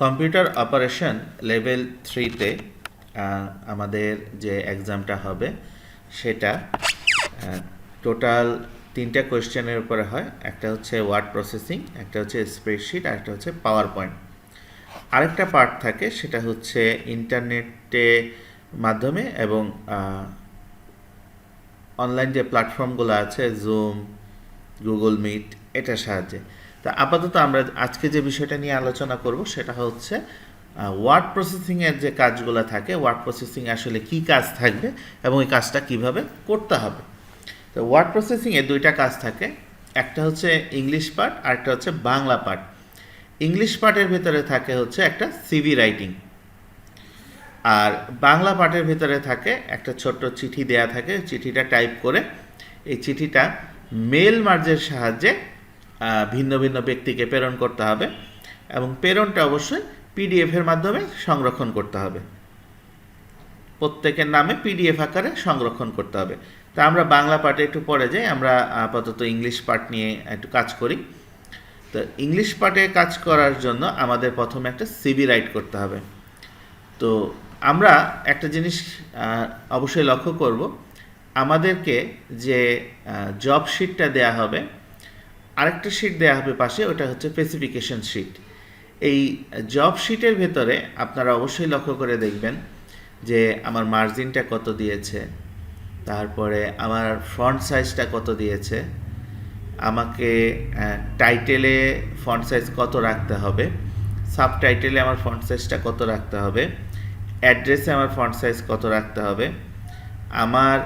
Computer operation level 3-তে আমাদের যে এক্সামটা হবে সেটা টোটাল 3টা কোয়েশ্চেনের উপরে হয়। একটা হচ্ছে ওয়ার্ড প্রসেসিং, একটা হচ্ছে স্প্রেডশিট, আর একটা হচ্ছে পাওয়ার পয়েন্ট। আরেকটা পার্ট থাকে সেটা হচ্ছে ইন্টারনেটে মাধ্যমে এবং অনলাইন যে প্ল্যাটফর্মগুলো আছে জুম, গুগল মিট, এটার সাহায্যে। তা আপাতত আমরা আজকে যে বিষয়টা নিয়ে আলোচনা করব সেটা হচ্ছে ওয়ার্ড প্রসেসিংয়ের যে কাজগুলো থাকে, ওয়ার্ড প্রসেসিং আসলে কি কাজ থাকবে এবং এই কাজটা কিভাবে করতে হবে। তো ওয়ার্ড প্রসেসিংয়ে দুইটা কাজ থাকে, একটা হচ্ছে ইংলিশ পার্ট আর একটা হচ্ছে বাংলা পার্ট। ইংলিশ পার্টের ভেতরে থাকে হচ্ছে একটা সিভি রাইটিং, আর বাংলা পার্টের ভিতরে থাকে একটা ছোট্ট চিঠি দেয়া থাকে। চিঠিটা টাইপ করে এই চিঠিটা মেল মার্জের সাহায্যে ভিন্ন ভিন্ন ব্যক্তিকে প্রেরণ করতে হবে এবং প্রেরণটা অবশ্যই পিডিএফের মাধ্যমে সংরক্ষণ করতে হবে। প্রত্যেকের নামে পিডিএফ আকারে সংরক্ষণ করতে হবে। তা আমরা বাংলা পার্টে একটু পরে যাই, আমরা আপাতত ইংলিশ পার্ট নিয়ে একটু কাজ করি। তো ইংলিশ পার্টে কাজ করার জন্য আমাদের প্রথমে একটা সিভি রাইট করতে হবে। তো আমরা একটা জিনিস অবশ্যই লক্ষ্য করব, আমাদেরকে যে জব শিটটা দেয়া হবে, আরেকটা শিট দেয়া হবে পাশে, ওটা হচ্ছে স্পেসিফিকেশন শিট। এই জব শিটের ভেতরে আপনারা অবশ্যই লক্ষ্য করে দেখবেন যে আমার মার্জিনটা কত দিয়েছে, তারপরে আমার ফন্ট সাইজটা কত দিয়েছে, আমাকে টাইটেলে ফন্ট সাইজ কত রাখতে হবে, সাব টাইটেলে আমার ফন্ট সাইজটা কত রাখতে হবে, অ্যাড্রেসে আমার ফন্ট সাইজ কত রাখতে হবে, আমার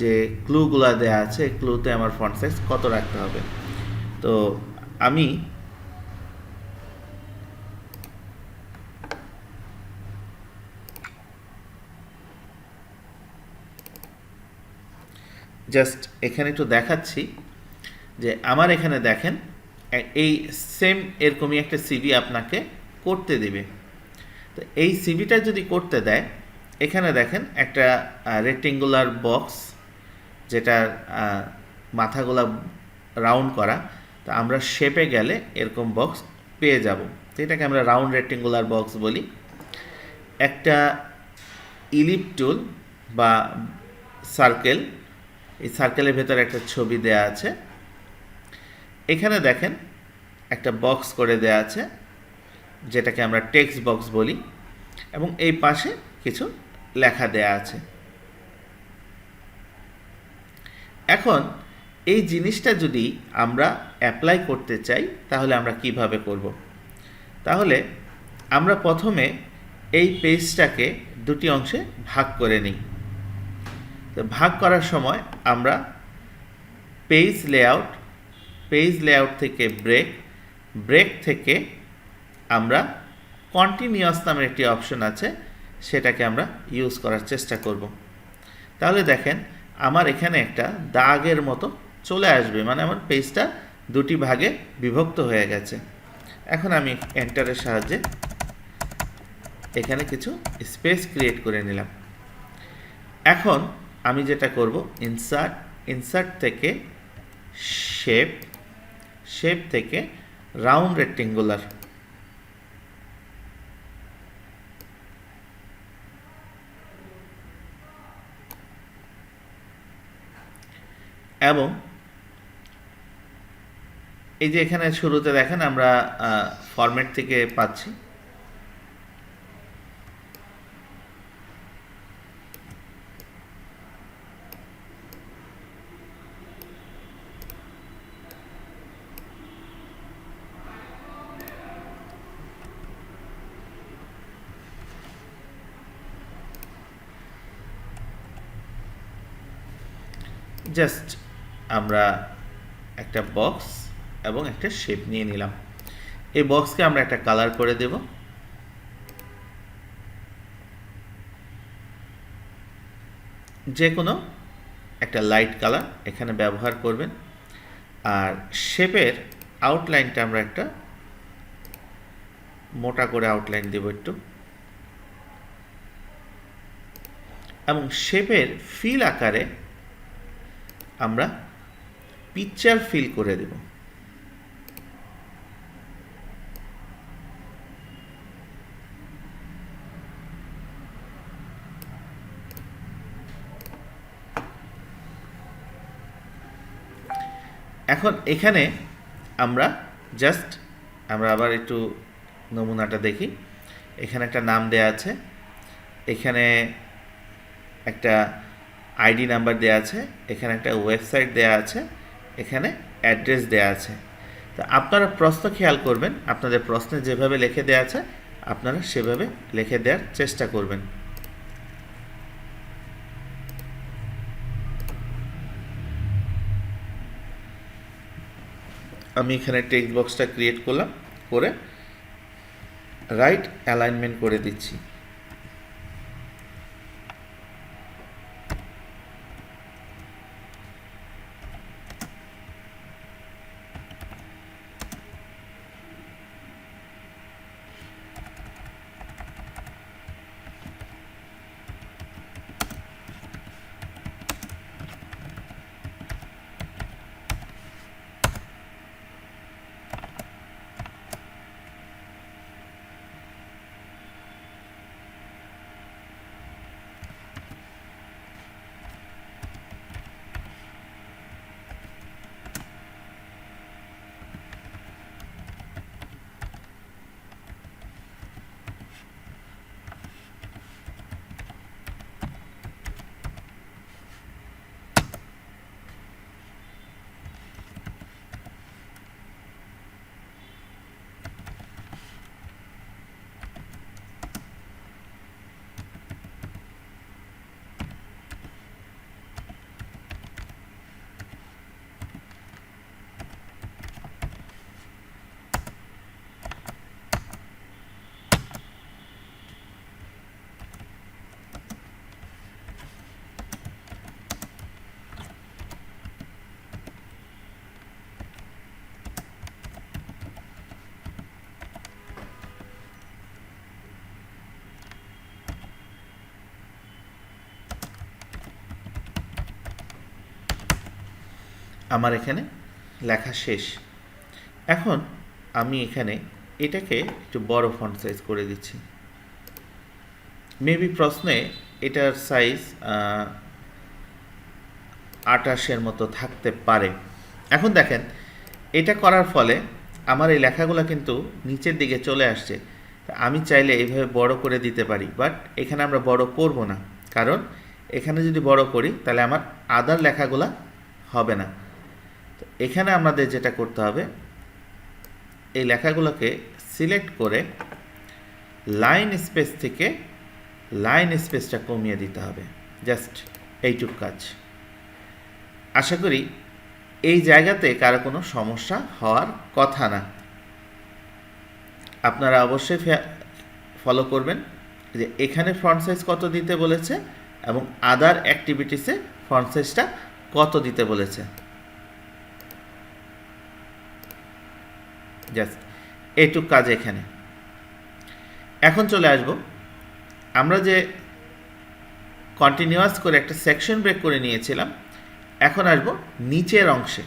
যে ক্লুগুলো দেওয়া আছে ক্লুতে আমার ফন্ট সাইজ কত রাখতে হবে। তো আমি জাস্ট এখানে একটু দেখাচ্ছি যে আমার এখানে দেখেন এই সেম এরকমই একটা সিভি আপনাকে করতে দেবে। তো এই সিভিটা যদি করতে দেয়, এখানে দেখেন একটা রেক্টেঙ্গুলার বক্স, যেটার মাথাগুলো রাউন্ড করা। তো আমরা শেপে গেলে এরকম বক্স পেয়ে যাব, তো এটাকে আমরা রাউন্ড রেক্টেঙ্গুলার বক্স বলি। একটা ইলিপ টুল বা সার্কেল, এই সার্কেলের ভেতরে একটা ছবি দেয়া আছে। এখানে দেখেন একটা বক্স করে দেয়া আছে, যেটাকে আমরা টেক্সট বক্স বলি, এবং এই পাশে কিছু লেখা দেয়া আছে। এখন এই জিনিসটা যদি আমরা অ্যাপ্লাই করতে চাই তাহলে আমরা কিভাবে করব? তাহলে আমরা প্রথমে এই পেজটাকে দুটি অংশে ভাগ করে নিই। তো ভাগ করার সময় আমরা পেজ লেআউট থেকে ব্রেক থেকে আমরা কন্টিনিউয়াস নামের একটি অপশন আছে, সেটাকে আমরা ইউজ করার চেষ্টা করব। তাহলে দেখেন আমার এখানে একটা দাগের মতো চলে আসবে, মানে আমার পেজটা দুটি ভাগে বিভক্ত হয়ে গেছে। এখন আমি এন্টারের সাহায্যে এখানে কিছু স্পেস ক্রিয়েট করে নিলাম। এখন আমি যেটা করব, ইনসার্ট থেকে শেপ থেকে রাউন্ড রেক্টেঙ্গুলার, এবং এই যে এখানে শুরুতে দেখেন আমরা ফরম্যাট থেকে পাচ্ছি। জাস্ট আমরা একটা বক্স এবং একটা শেপ নিয়ে নিলাম। এই বক্সকে আমরা একটা কালার করে দেব। যে কোনো একটা লাইট কালার এখানে ব্যবহার করবেন। আর শেপের আউটলাইনটা আমরা একটা মোটা করে আউটলাইন দেব একটু, এবং শেপের ফিল আকারে আমরা পিকচার ফিল করে দেব। এখন এখানে আমরা জাস্ট আমরা আবার একটু নমুনাটা দেখি। এখানে একটা নাম দেয়া আছে, এখানে একটা আইডি নাম্বার দেয়া আছে, এখানে একটা ওয়েবসাইট দেয়া আছে, এখানে অ্যাড্রেস দেয়া আছে। তো আপনারা প্রশ্ন খেয়াল করবেন, আপনাদের প্রশ্নে যেভাবে লিখে দেয়া আছে আপনারা সেভাবে লিখে দেওয়ার চেষ্টা করবেন। আমি এখানে টেক্সট বক্সটা ক্রিয়েট করলাম, করে রাইট অ্যালাইনমেন্ট করে দিচ্ছি। আমার এখানে লেখা শেষ। এখন আমি এখানে এটাকে একটু বড় ফন্ট সাইজ করে দিচ্ছি। মেবি প্রশ্নে এটার সাইজ 28-এর মতো থাকতে পারে। এখন দেখেন এটা করার ফলে আমার এই লেখাগুলো কিন্তু নিচের দিকে চলে আসছে। আমি চাইলে এইভাবে বড় করে দিতে পারি, বাট এখানে আমরা বড় করব না, কারণ এখানে যদি বড় করি তাহলে আমার আদার লেখাগুলো হবে না। তো এখানে আমাদের যেটা করতে হবে, এই লেখাগুলোকে সিলেক্ট করে লাইন স্পেস থেকে লাইন স্পেসটা কমিয়ে দিতে হবে, জাস্ট এইটুক কাজ। আশা করি এই জায়গাতে কারো কোনো সমস্যা হওয়ার কথা না। আপনারা অবশ্যই ফলো করবেন যে এখানে ফন্ট সাইজ কত দিতে বলেছে এবং আদার অ্যাক্টিভিটিসে ফন্ট সাইজটা কত দিতে বলেছে। জাস্ট এইটুক কাজ এখানে। এখন চলে আসব, আমরা যে কন্টিনিউয়াস করে একটা সেকশন ব্রেক করে নিয়েছিলাম, এখন আসব নিচের অংশে।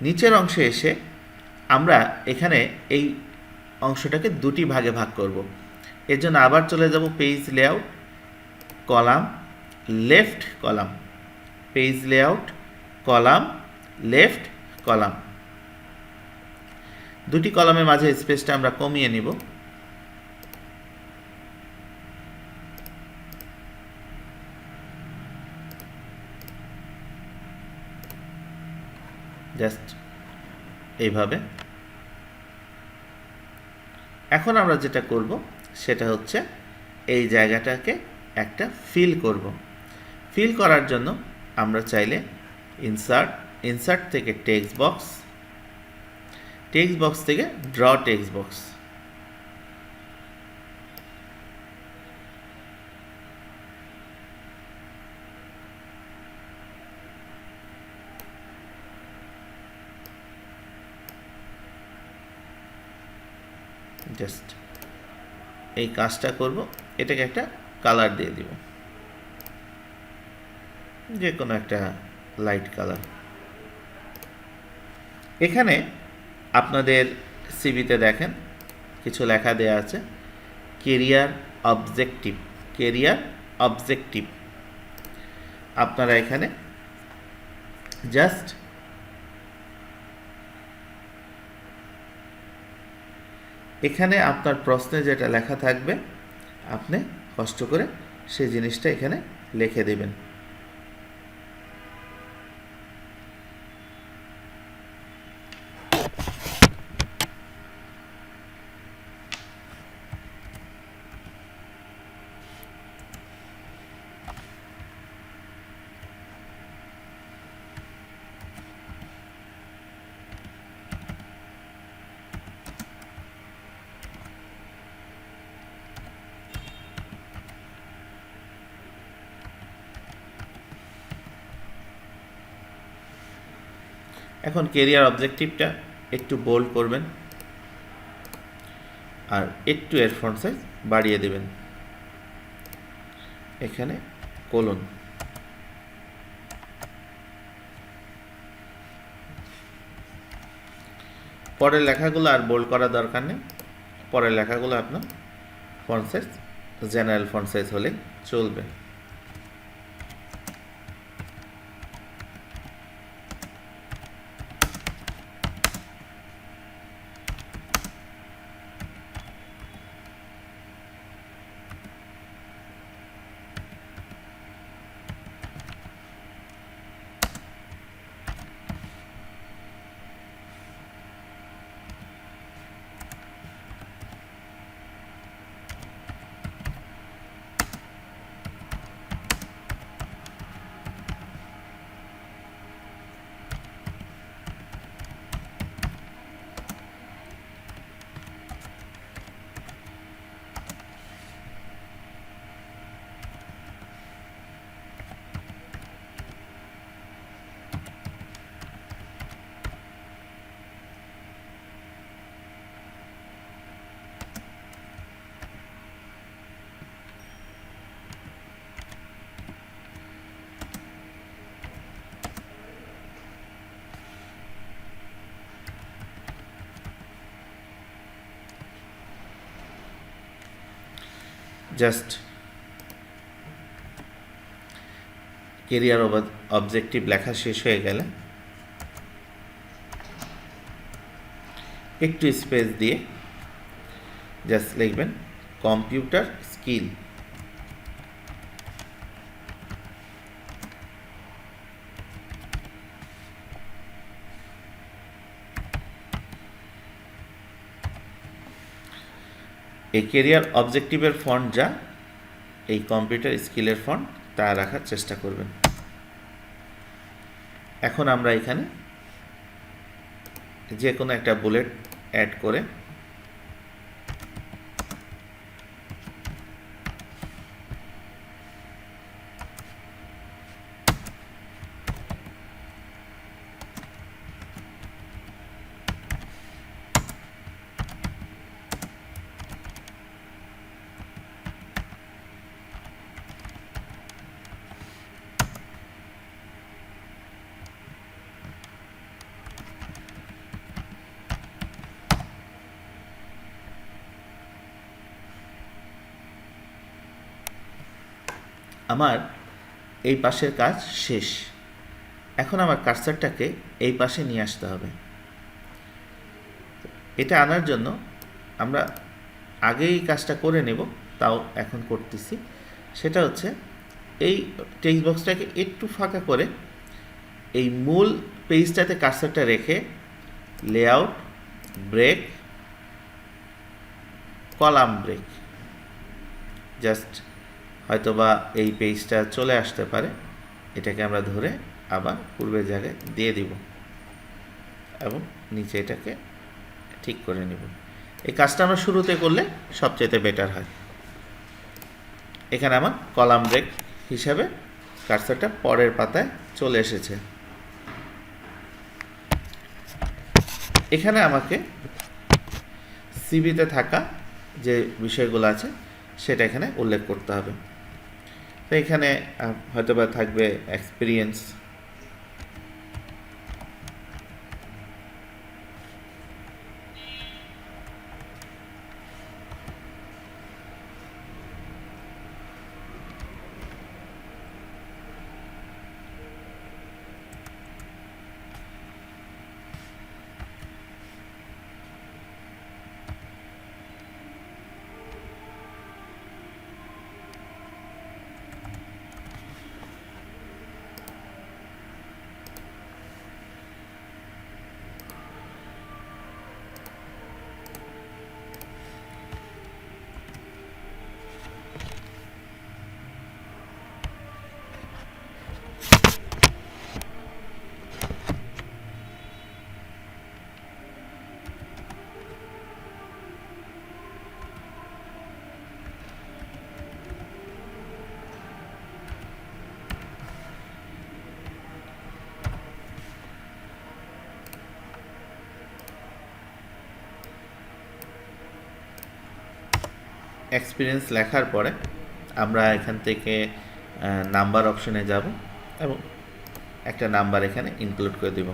নিচের অংশে এসে আমরা এখানে এই অংশটাকে দুটি ভাগে ভাগ করব। এর জন্য আবার চলে যাব page layout, column, left column, page layout, column, left column. দুটি কলামের মাঝে স্পেসটা আমরা কমিয়ে নিব। জাস্ট এইভাবে। এখন আমরা যেটা করব সেটা হচ্ছে এই জায়গাটাকে একটা ফিল করব। ফিল করার জন্য আমরা চাইলে ইনসার্ট থেকে টেক্সট বক্স, টেক্সট বক্স থেকে ড্র টেক্সট বক্স, জাস্ট এই কাজটা করব। এটাকে একটা কালার দিয়ে দিব, যে কোনো একটা লাইট কালার। এখানে আপনাদের সিভিতে দেখেন কিছু লেখা দেয়া আছে, কেরিয়ার অবজেক্টিভ, কেরিয়ার অবজেক্টিভ। আপনারা এখানে জাস্ট এখানে আপনার প্রশ্নে যেটা লেখা থাকবে আপনি কষ্ট করে সেই জিনিসটা এখানে লিখে দেবেন। এখন কেরিয়ার অবজেক্টিভটা একটু বোল্ড করবেন আর একটু এর ফন্ট সাইজ বাড়িয়ে দেবেন। এখানে কোলন। পরের লেখাগুলো আর বোল্ড করার দরকার নেই। পরের লেখাগুলো আপনার font size general font size হলে চলবে। জাস্ট কেরিয়ার অবজেক্টিভ লেখা শেষ হয়ে গেলে একটু স্পেস দিয়ে জাস্ট লিখবেন কম্পিউটার স্কিল। এই কেরিয়ার অবজেক্টিভের ফন্ট যা, এই কম্পিউটার স্কিলের ফন্ট তা রাখার চেষ্টা করবেন। এখন আমরা এখানে যে কোনো একটা বুলেট অ্যাড করে আমার এই পাশের কাজ শেষ। এখন আমার কার্সারটাকে এই পাশে নিয়ে আসতে হবে। এটা আনার জন্য আমরা আগেই কাজটা করে নেব, তাও এখন করতেছি। সেটা হচ্ছে এই টেক্সট বক্সটাকে একটু ফাঁকা করে এই মূল পেজটাতে কার্সারটা রেখে layout, break, column break, just হয়তোবা এই পেজটা চলে আসতে পারে, এটাকে আমরা ধরে আবার পূর্বের জায়গায় দিয়ে দিব এবং নিচে এটাকে ঠিক করে নেব। এই কাজটা আমরা শুরুতে করলে সবচেয়ে বেটার হয়। এখানে আমার কলাম ব্রেক হিসাবে কার্সারটা পরের পাতায় চলে এসেছে। এখানে আমাকে সিভিতে থাকা যে বিষয়গুলো আছে সেটা এখানে উল্লেখ করতে হবে। তো এখানে হয়তোবা থাকবে এক্সপিরিয়েন্স, এক্সপিরিয়েন্স লেখার পরে আমরা এখান থেকে নাম্বার অপশনে যাব এবং একটা নাম্বার এখানে ইনক্লুড করে দেব।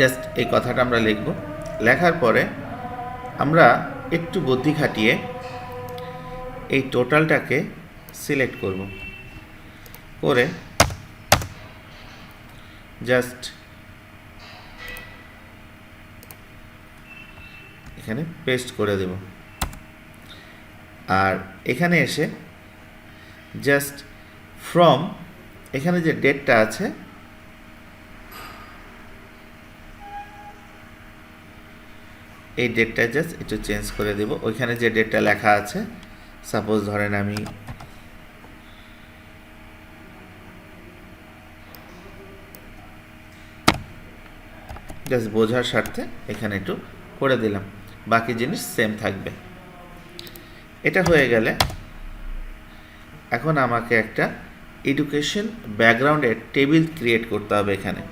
জাস্ট এই কথাটা আমরা লিখব। লেখার পরে আমরা একটু বুদ্ধি খাটিয়ে এই টোটালটাকে সিলেক্ট করব, করে জাস্ট এখানে পেস্ট করে দেব। আর এখানে এসে জাস্ট ফ্রম, এখানে যে ডেটটা আছে এই ডেটটা জাস্ট একটু চেঞ্জ করে দেব। ওইখানে যে ডেটটা লেখা আছে, সাপোজ ধরেন আমি জাস্ট বোঝার স্বার্থে এখানে একটু করে দিলাম, বাকি জিনিস সেম থাকবে। এটা হয়ে গেলে এখন আমাকে একটা এডুকেশন ব্যাকগ্রাউন্ডের টেবিল ক্রিয়েট করতে হবে এখানে।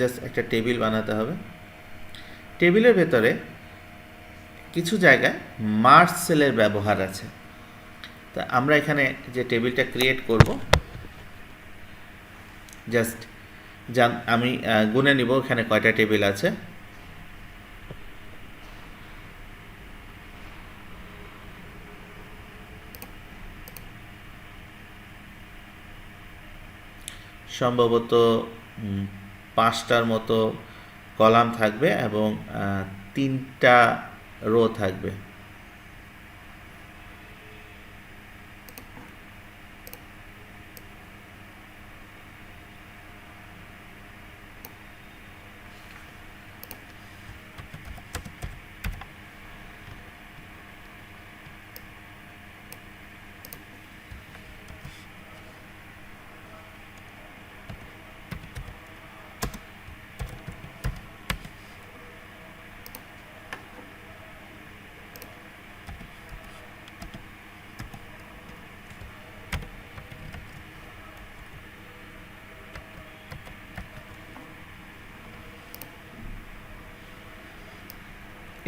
জাস্ট একটা টেবিল বানাতে হবে। টেবিলের ভেতরে কিছু জায়গায় মার্জ সেলের ব্যবহার আছে। তা আমরা এখানে যে টেবিলটা ক্রিয়েট করব, জাস্ট আমি গুনে নিব এখানে কয়টা টেবিল আছে। সম্ভবত 5টার মতো কলাম থাকবে এবং 3টা রো থাকবে।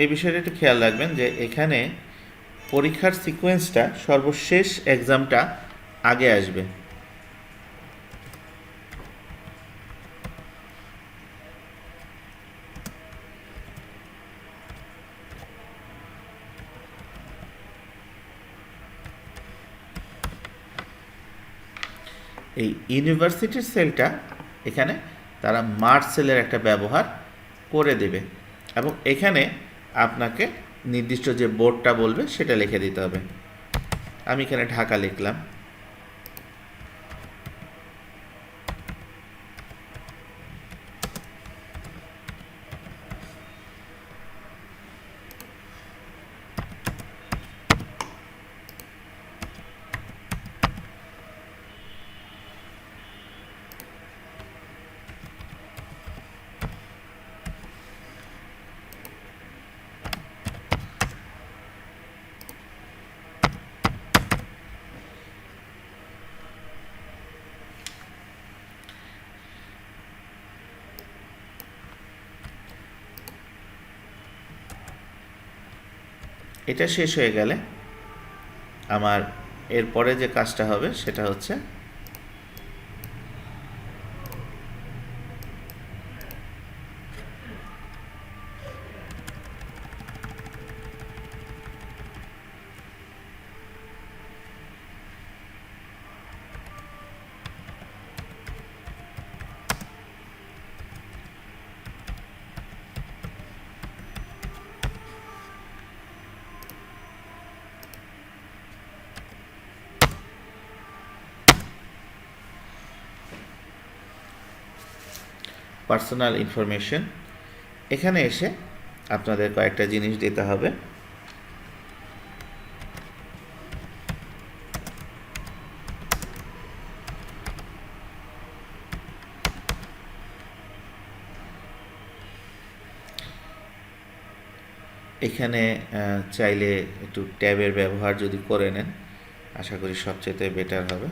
এই বিষয়টা একটু খেয়াল রাখবেন যে এখানে পরীক্ষার সিকোয়েন্সটা সর্বশেষ এক্সামটা আগে আসবে। এই ইউনিভার্সিটির সেলটা এখানে তারা মার্চ সেলের একটা ব্যবহার করে দেবে এবং এখানে আপনাকে নির্দিষ্ট যে বোর্ডটা বলবে সেটা লিখে দিতে হবে। আমি এখানে ঢাকা লিখলাম। এটা শেষ হয়ে গেলে আমার এরপরে যে কাজটা হবে সেটা হচ্ছে পার্সোনাল ইনফরমেশন। এখানে এসে আপনাদের কয়েকটা জিনিস দিতে হবে। এখানে চাইলে একটু ট্যাবের ব্যবহার যদি করে নেন আশা করি সবচেয়ে বেটার হবে।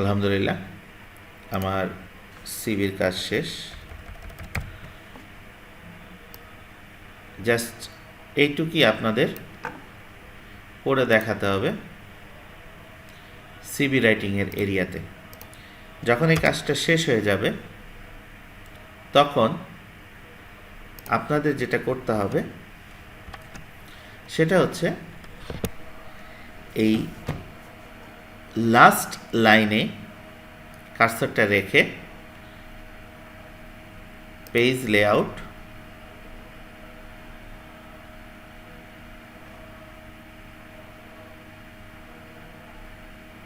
আলহামদুলিল্লাহ, আমার সিভির কাজ শেষ। জাস্ট এইটুকুই আপনাদের করে দেখাতে হবে সিভি রাইটিংয়ের এরিয়াতে। যখন এই কাজটা শেষ হয়ে যাবে তখন আপনাদের যেটা করতে হবে সেটা হচ্ছে এই লাস্ট লাইনে কার্সরটা রেখে পেজ লেআউট,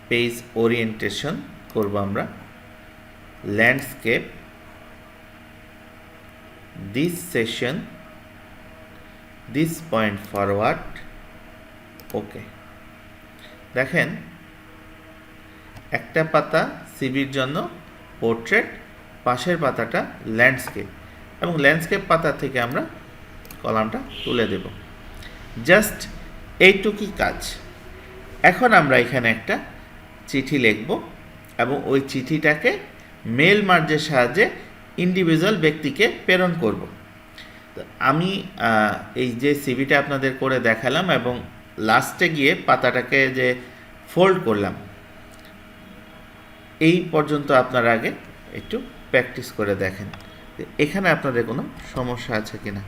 পেজ ওরিয়েন্টেশন করব আমরা, landscape, this session, this point forward, okay. দেখেন একটা পাতা সিভির জন্য পোর্ট্রেট, পাশের পাতাটা ল্যান্ডস্কেপ, এবং ল্যান্ডস্কেপ পাতা থেকে আমরা কলামটা তুলে দেব। জাস্ট এইটুকুই কাজ। এখন আমরা এখানে একটা চিঠি লিখব এবং ওই চিঠিটাকে মেল মার্জের সাহায্যে ইন্ডিভিজুয়াল ব্যক্তিকে প্রেরণ করব। তো আমি এই যে সিভিটা আপনাদের করে দেখালাম এবং লাস্টে গিয়ে পাতাটাকে যে ফোল্ড করলাম, এই পর্যন্ত আপনারা আগে একটু প্র্যাকটিস করে দেখেন এখানে আপনাদের কোনো সমস্যা আছে কিনা।